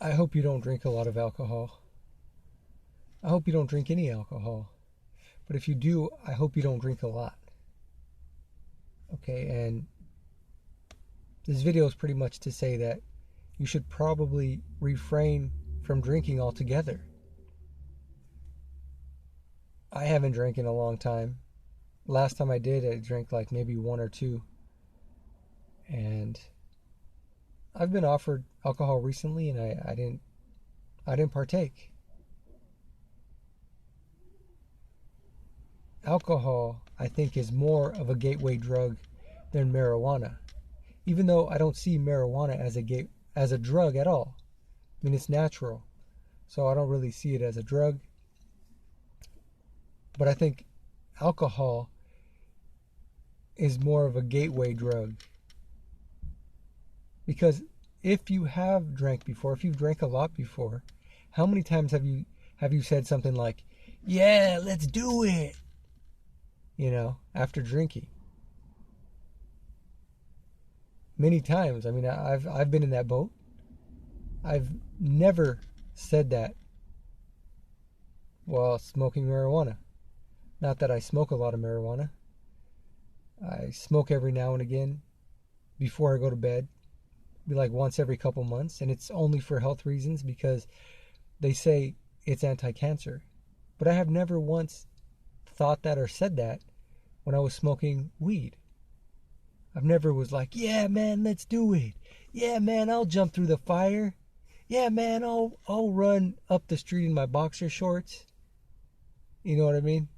I hope you don't drink a lot of alcohol. I hope you don't drink any alcohol. But if you do, I hope you don't drink a lot. Okay, and this video is pretty much to say that you should probably refrain from drinking altogether. I haven't drank in a long time. Last time I did, I drank like maybe one or two. And I've been offered alcohol recently, and I didn't partake. Alcohol, I think, is more of a gateway drug than marijuana. Even though I don't see marijuana as a drug at all. I mean, it's natural, so I don't really see it as a drug. But I think alcohol is more of a gateway drug. Because if you have drank before, if you've drank a lot before, how many times have you said something like, "Yeah, let's do it," after drinking? Many times. I mean, I've been in that boat. I've never said that while smoking marijuana. Not that I smoke a lot of marijuana. I smoke every now and again before I go to bed. Be like once every couple months, and it's only for health reasons because they say it's anti-cancer. But I have never once thought that or said that when I was smoking weed. I've never was like, "Yeah, man, let's do it. Yeah, man, I'll jump through the fire. Yeah, man, I'll run up the street in my boxer shorts." You know what I mean?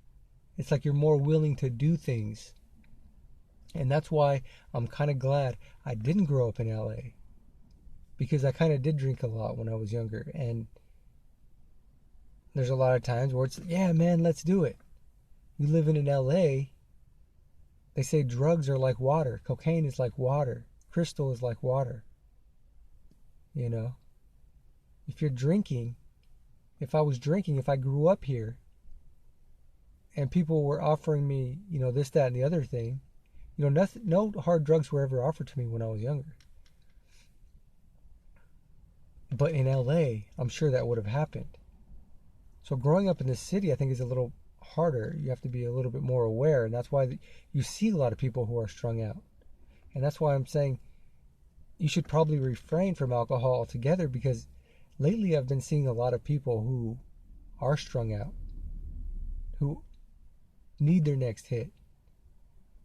It's like you're more willing to do things. And that's why I'm kind of glad I didn't grow up in LA. Because I kind of did drink a lot when I was younger. And there's a lot of times where it's, "Yeah, man, let's do it." You living in LA, they say drugs are like water. Cocaine is like water. Crystal is like water. If you're drinking, if I grew up here and people were offering me, this, that, and the other thing, nothing, no hard drugs were ever offered to me when I was younger. But in LA, I'm sure that would have happened. So growing up in this city, I think, is a little harder. You have to be a little bit more aware, and that's why you see a lot of people who are strung out. And that's why I'm saying you should probably refrain from alcohol altogether, because lately I've been seeing a lot of people who are strung out, who need their next hit,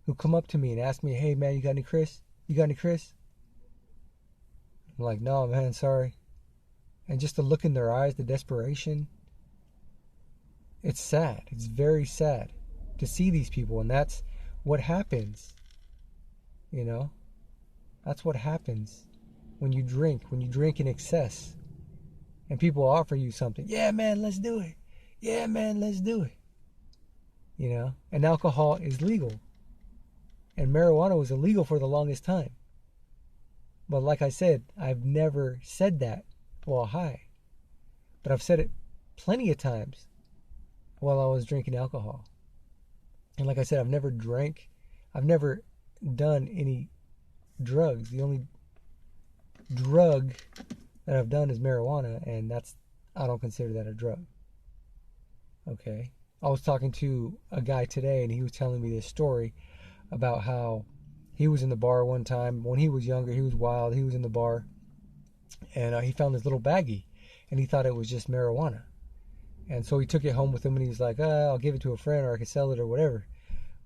who come up to me and ask me, "Hey, man, you got any Chris? You got any Chris?" I'm like, "No, man, sorry." And just the look in their eyes, the desperation, it's sad. It's very sad to see these people. And that's what happens. That's what happens when you drink in excess. And people offer you something. "Yeah, man, let's do it. Yeah, man, let's do it." And alcohol is legal. And marijuana was illegal for the longest time. But like I said, I've never said that while high. But I've said it plenty of times while I was drinking alcohol. And like I said, I've never done any drugs. The only drug that I've done is marijuana, and I don't consider that a drug. Okay. I was talking to a guy today, and he was telling me this story about how he was in the bar one time when he was younger. He was wild. He was in the bar, and he found this little baggie, and he thought it was just marijuana. And so he took it home with him, and he was like, "I'll give it to a friend, or I can sell it, or whatever."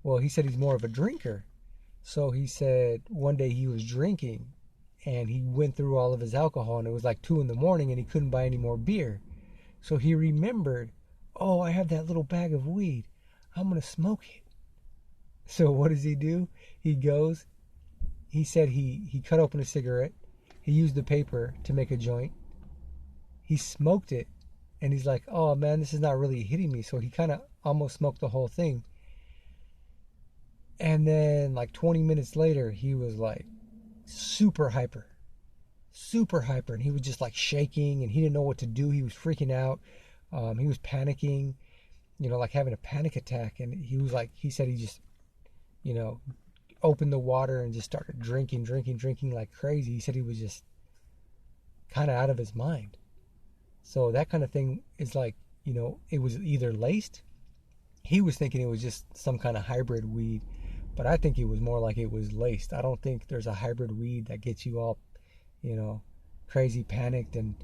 Well, he said he's more of a drinker. So he said one day he was drinking, and he went through all of his alcohol, and it was like 2 a.m, and he couldn't buy any more beer. So he remembered, "Oh, I have that little bag of weed. I'm going to smoke it." So what does he do? He said he cut open a cigarette. He used the paper to make a joint. He smoked it. And he's like, "Oh, man, this is not really hitting me." So he kind of almost smoked the whole thing. And then like 20 minutes later, he was like super hyper. And he was just like shaking, and he didn't know what to do. He was freaking out. He was panicking, like having a panic attack. And he said he just, opened the water and just started drinking like crazy. He said he was just kind of out of his mind. So that kind of thing is like, it was either laced. He was thinking it was just some kind of hybrid weed, but I think it was more like it was laced. I don't think there's a hybrid weed that gets you all, you know, crazy panicked and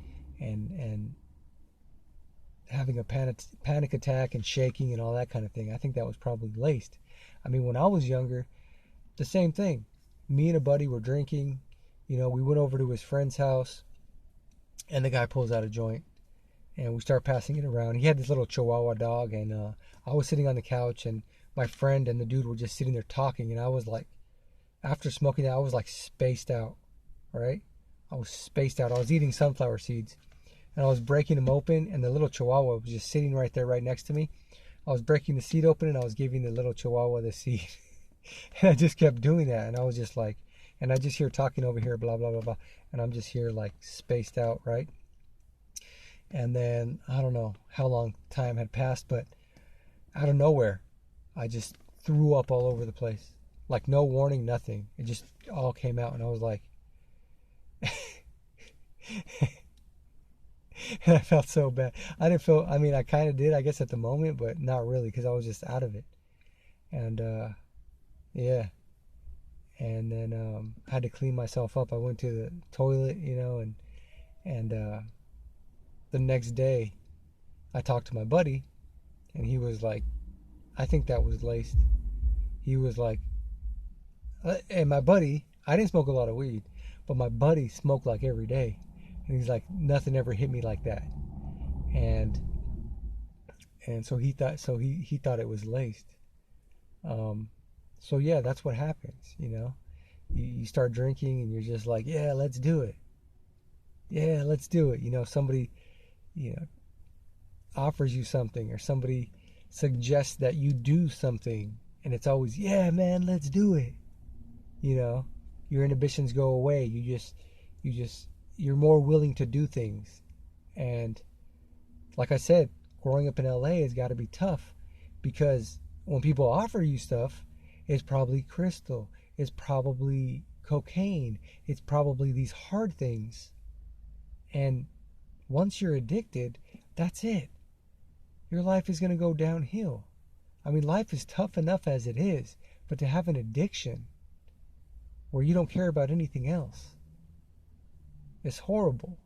having a panic attack and shaking and all that kind of thing. I think that was probably laced. I mean, when I was younger, the same thing. Me and a buddy were drinking. We went over to his friend's house, and the guy pulls out a joint, and we start passing it around. He had this little Chihuahua dog, and I was sitting on the couch, and my friend and the dude were just sitting there talking, and I was like, after smoking that, I was like spaced out, right? I was spaced out. I was eating sunflower seeds, and I was breaking them open, and the little Chihuahua was just sitting right there, right next to me. I was breaking the seed open, and I was giving the little Chihuahua the seed. And I just kept doing that, and I was just like, and I just hear talking over here, blah, blah, blah, blah, and I'm just here like spaced out, right? And then I don't know how long time had passed, but out of nowhere, I just threw up all over the place. Like no warning, nothing. It just all came out, and I was like, and I felt so bad. I mean, I kind of did, I guess, at the moment, but not really, because I was just out of it. And, yeah. And then I had to clean myself up. I went to the toilet, and the next day I talked to my buddy, and he was like, I think that was laced. He was like, and my buddy, I didn't smoke a lot of weed, but my buddy smoked like every day. And he's like, nothing ever hit me like that. And so he thought it was laced. So yeah, that's what happens, You start drinking and you're just like, yeah, let's do it. Yeah, let's do it. Somebody, offers you something, or somebody suggests that you do something, and it's always, yeah, man, let's do it. Your inhibitions go away. You're more willing to do things. And like I said, growing up in LA has got to be tough, because when people offer you stuff, it's probably crystal, it's probably cocaine, it's probably these hard things. And once you're addicted, that's it. Your life is going to go downhill. I mean, life is tough enough as it is, but to have an addiction where you don't care about anything else, it's horrible.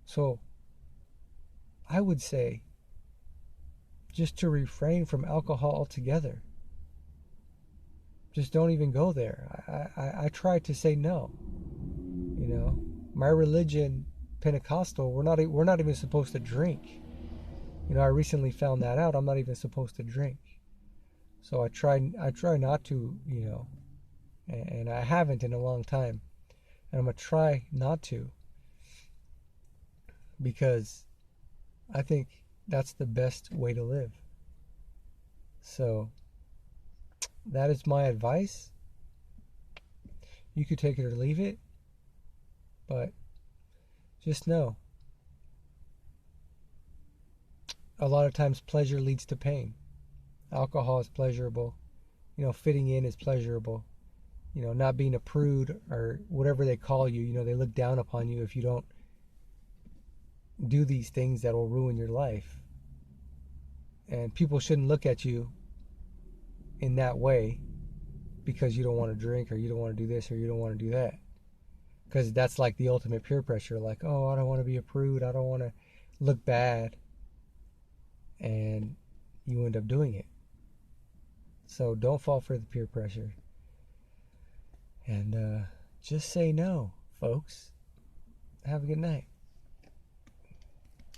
So I would say just to refrain from alcohol altogether. Just don't even go there. I try to say no. My religion, Pentecostal, we're not even supposed to drink. I recently found that out. I'm not even supposed to drink. So I try not to, and I haven't in a long time. And I'm going to try not to, because I think that's the best way to live. So that is my advice. You could take it or leave it, but just know, a lot of times pleasure leads to pain. Alcohol is pleasurable. Fitting in is pleasurable. Not being a prude or whatever they call you. They look down upon you if you don't do these things that will ruin your life. And people shouldn't look at you in that way because you don't want to drink, or you don't want to do this, or you don't want to do that. Because that's like the ultimate peer pressure. Like, oh, I don't want to be a prude. I don't want to look bad. And you end up doing it. So don't fall for the peer pressure. And just say no, folks. Have a good night.